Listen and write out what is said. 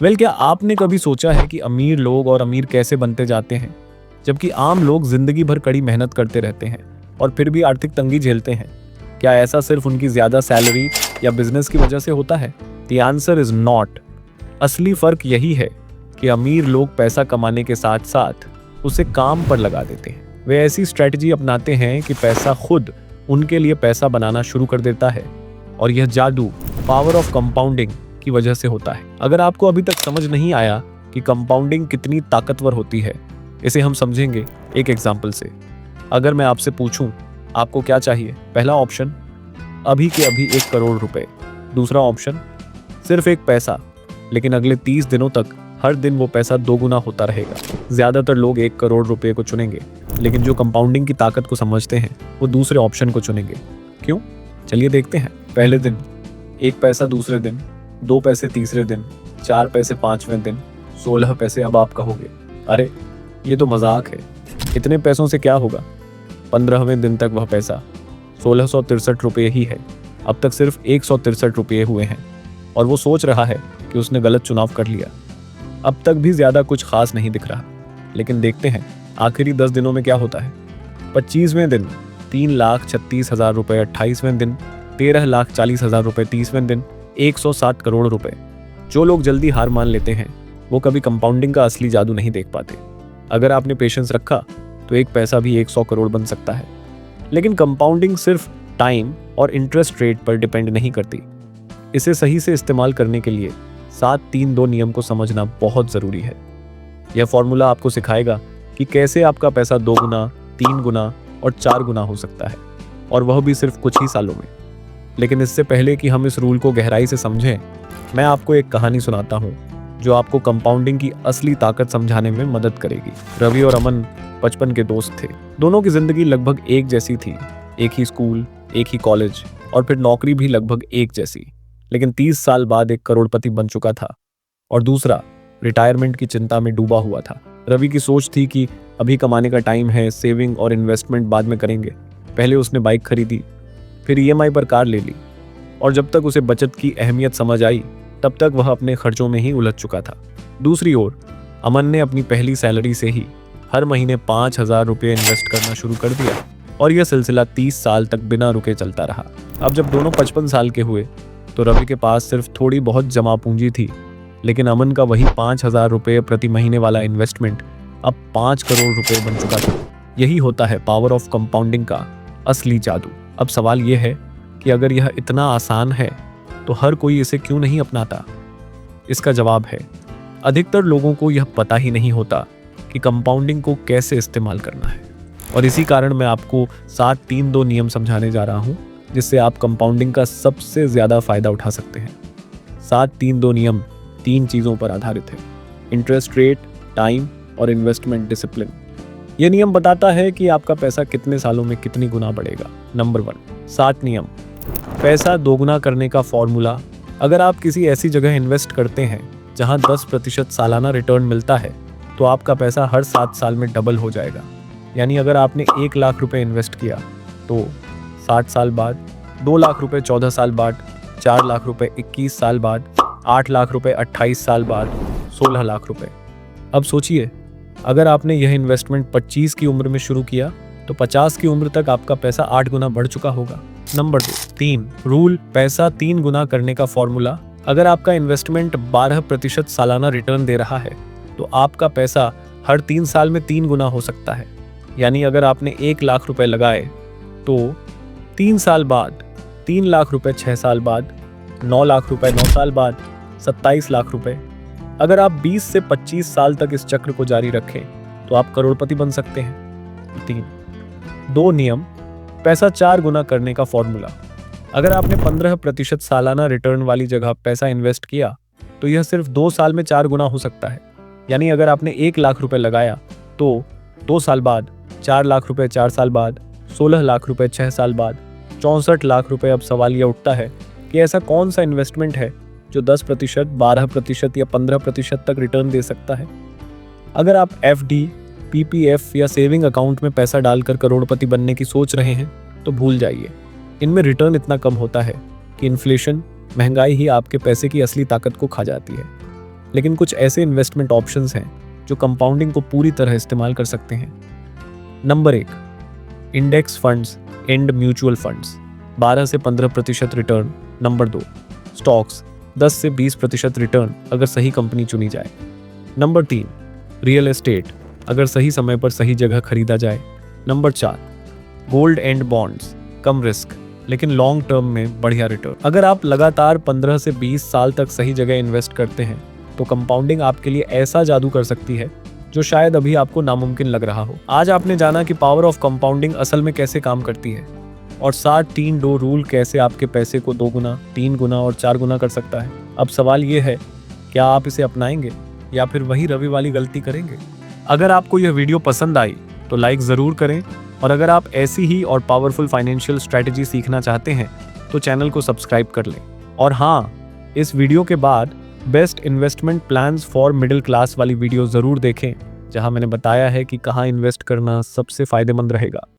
क्या आपने कभी सोचा है कि अमीर लोग और अमीर कैसे बनते जाते हैं, जबकि आम लोग जिंदगी भर कड़ी मेहनत करते रहते हैं और फिर भी आर्थिक तंगी झेलते हैं? क्या ऐसा सिर्फ उनकी ज्यादा सैलरी या बिजनेस की वजह से होता है? The answer is not. असली फर्क यही है कि अमीर लोग पैसा कमाने के साथ साथ उसे काम पर लगा देते हैं। वे ऐसी स्ट्रेटजी अपनाते हैं कि पैसा खुद उनके लिए पैसा बनाना शुरू कर देता है, और यह जादू पावर ऑफ कंपाउंडिंग की वजह से होता है। अगर आपको अभी तक समझ नहीं आया कि कंपाउंडिंग कितनी ताकतवर होती है, इसे हम समझेंगे एक एग्जाम्पल से। अगर मैं आपसे पूछूं आपको क्या चाहिए, पहला ऑप्शन अभी के अभी 1 करोड़ रुपए, दूसरा ऑप्शन सिर्फ एक पैसा, लेकिन अगले 30 दिनों तक हर दिन वो पैसा दोगुना होता रहेगा। ज्यादातर लोग 1 करोड़ रुपए को चुनेंगे, लेकिन जो कंपाउंडिंग की ताकत को समझते हैं वो दूसरे ऑप्शन को चुनेंगे। क्यों? चलिए देखते हैं। पहले दिन 1 पैसा, दूसरे दिन 2 पैसे, तीसरे दिन 4 पैसे, 5वें दिन 16 पैसे। अब आप कहोगे अरे ये तो मजाक है, इतने पैसों से क्या होगा? 15वें दिन तक वह पैसा 1663 रुपये ही है। अब तक सिर्फ 163 रुपये हुए हैं और वो सोच रहा है कि उसने गलत चुनाव कर लिया। अब तक भी ज्यादा कुछ खास नहीं दिख रहा, लेकिन देखते हैं आखिरी 10 दिनों में क्या होता है। 25वें दिन 3,36,000 रुपये, 28वें दिन 13,40,000 रुपये, 30वें दिन 107 करोड़ रुपए। जो लोग जल्दी हार मान लेते हैं वो कभी कंपाउंडिंग का असली जादू नहीं देख पाते। अगर आपने पेशेंस रखा तो 1 पैसा भी 100 करोड़ बन सकता है। लेकिन कंपाउंडिंग सिर्फ टाइम और इंटरेस्ट रेट पर डिपेंड नहीं करती। इसे सही से इस्तेमाल करने के लिए 7-3-2 नियम को समझना बहुत जरूरी है। यह फॉर्मूला आपको सिखाएगा कि कैसे आपका पैसा 2 गुना, 3 गुना और 4 गुना हो सकता है, और वह भी सिर्फ कुछ ही सालों में। लेकिन इससे पहले कि हम इस रूल को गहराई से समझें, मैं आपको एक कहानी सुनाता हूँ जो आपको कंपाउंडिंग की असली ताकत समझाने में मदद करेगी। रवि और अमन बचपन के दोस्त थे। दोनों की जिंदगी लगभग एक जैसी थी, एक ही स्कूल, एक ही कॉलेज और फिर नौकरी भी लगभग एक जैसी। लेकिन 30 साल बाद एक करोड़पति बन चुका था और दूसरा रिटायरमेंट की चिंता में डूबा हुआ था। रवि की सोच थी कि अभी कमाने का टाइम है, सेविंग और इन्वेस्टमेंट बाद में करेंगे। पहले उसने बाइक खरीदी, फिर ईएमआई पर कार ले ली, और जब तक उसे बचत की अहमियत समझ आई तब तक वह अपने खर्चों में ही उलझ चुका था। दूसरी ओर अमन ने अपनी पहली सैलरी से ही हर महीने 5,000 रुपये इन्वेस्ट करना शुरू कर दिया, और यह सिलसिला 30 साल तक बिना रुके चलता रहा। अब जब दोनों 55 साल के हुए तो रवि के पास सिर्फ थोड़ी बहुत जमा पूंजी थी, लेकिन अमन का वही 5,000 रुपये प्रति महीने वाला इन्वेस्टमेंट अब 5 करोड़ रुपए बन चुका था। यही होता है पावर ऑफ कंपाउंडिंग का असली जादू। अब सवाल यह है कि अगर यह इतना आसान है तो हर कोई इसे क्यों नहीं अपनाता? इसका जवाब है, अधिकतर लोगों को यह पता ही नहीं होता कि कंपाउंडिंग को कैसे इस्तेमाल करना है। और इसी कारण मैं आपको 7-3-2 नियम समझाने जा रहा हूं, जिससे आप कंपाउंडिंग का सबसे ज्यादा फायदा उठा सकते हैं। 7-3-2 नियम 3 चीजों पर आधारित है: इंटरेस्ट रेट, टाइम और इन्वेस्टमेंट डिसिप्लिन। यह नियम बताता है कि आपका पैसा कितने सालों में कितनी गुना बढ़ेगा। नंबर 1, 7 नियम। पैसा दोगुना करने का फॉर्मूला। अगर आप किसी ऐसी जगह इन्वेस्ट करते हैं जहां 10% सालाना रिटर्न मिलता है तो आपका पैसा हर 7 साल में डबल हो जाएगा। यानी अगर आपने 1 लाख रुपए इन्वेस्ट किया तो 60 साल बाद 2 लाख रुपए, 14 साल बाद 4 लाख रुपए, 21 साल बाद 8 लाख रुपए, 28 साल बाद 16 लाख रुपए। अब सोचिए, अगर आपने यह इन्वेस्टमेंट 25 की उम्र में शुरू किया तो 50 की उम्र तक आपका पैसा 8 गुना बढ़ चुका होगा। नंबर 3, रूल पैसा 3 गुना करने का फॉर्मूला। अगर आपका इन्वेस्टमेंट 12% सालाना रिटर्न दे रहा है तो आपका पैसा हर 3 साल में 3 गुना हो सकता है। यानी अगर आपने 1 लाख रुपए लगाए तो 3 साल बाद 3 लाख रुपए, 6 साल बाद 9 लाख रुपए, 9 साल बाद 27 लाख रुपए। अगर आप 20 से 25 साल तक इस चक्र को जारी रखें तो आप करोड़पति बन सकते हैं। 3, 2 नियम पैसा 4 गुना करने का फॉर्मूला। अगर आपने 15% सालाना रिटर्न वाली जगह पैसा इन्वेस्ट किया तो यह सिर्फ 2 साल में 4 गुना हो सकता है। यानी अगर आपने 1 लाख रुपए लगाया तो 2 साल बाद 4 लाख रुपए, 4 साल बाद 16 लाख रुपए, 6 साल बाद 64 लाख रुपए। अब सवाल यह उठता है कि ऐसा कौन सा इन्वेस्टमेंट है जो 10%, 12% या 15% तक रिटर्न दे सकता है? अगर आप एफडी, पीपीएफ या सेविंग अकाउंट में पैसा डालकर करोड़पति बनने की सोच रहे हैं तो भूल जाइए। इनमें रिटर्न इतना कम होता है कि इन्फ्लेशन, महंगाई ही आपके पैसे की असली ताकत को खा जाती है। लेकिन कुछ ऐसे इन्वेस्टमेंट ऑप्शंस हैं जो कंपाउंडिंग को पूरी तरह इस्तेमाल कर सकते हैं। Number 1, index funds and mutual funds, 12 से 15% रिटर्न। नंबर 2, स्टॉक्स, 10 से 20% रिटर्न अगर सही कंपनी चुनी जाए। नंबर 3, रियल एस्टेट, अगर सही समय पर सही जगह खरीदा जाए। Number 4, gold and bonds, come risk लेकिन लॉन्ग टर्म में बढ़िया रिटर्न। अगर आप लगातार 15 से 20 साल तक सही जगह इन्वेस्ट करते हैं तो कंपाउंडिंग आपके लिए ऐसा जादू कर सकती है जो शायद अभी आपको नामुमकिन लग रहा हो। आज आपने जाना कि पावर ऑफ कंपाउंडिंग असल में कैसे काम करती है और 60-3-2 रूल कैसे आपके पैसे को 2 गुना, 3 गुना और 4 गुना कर सकता है। अब सवाल ये है, क्या आप इसे अपनाएंगे या फिर वही रवि वाली गलती करेंगे? अगर आपको यह वीडियो पसंद आई तो लाइक ज़रूर करें, और अगर आप ऐसी ही और पावरफुल फाइनेंशियल स्ट्रैटेजी सीखना चाहते हैं तो चैनल को सब्सक्राइब कर लें। और हाँ, इस वीडियो के बाद best investment plans for middle class वाली वीडियो ज़रूर देखें, जहां मैंने बताया है कि कहां इन्वेस्ट करना सबसे फायदेमंद रहेगा।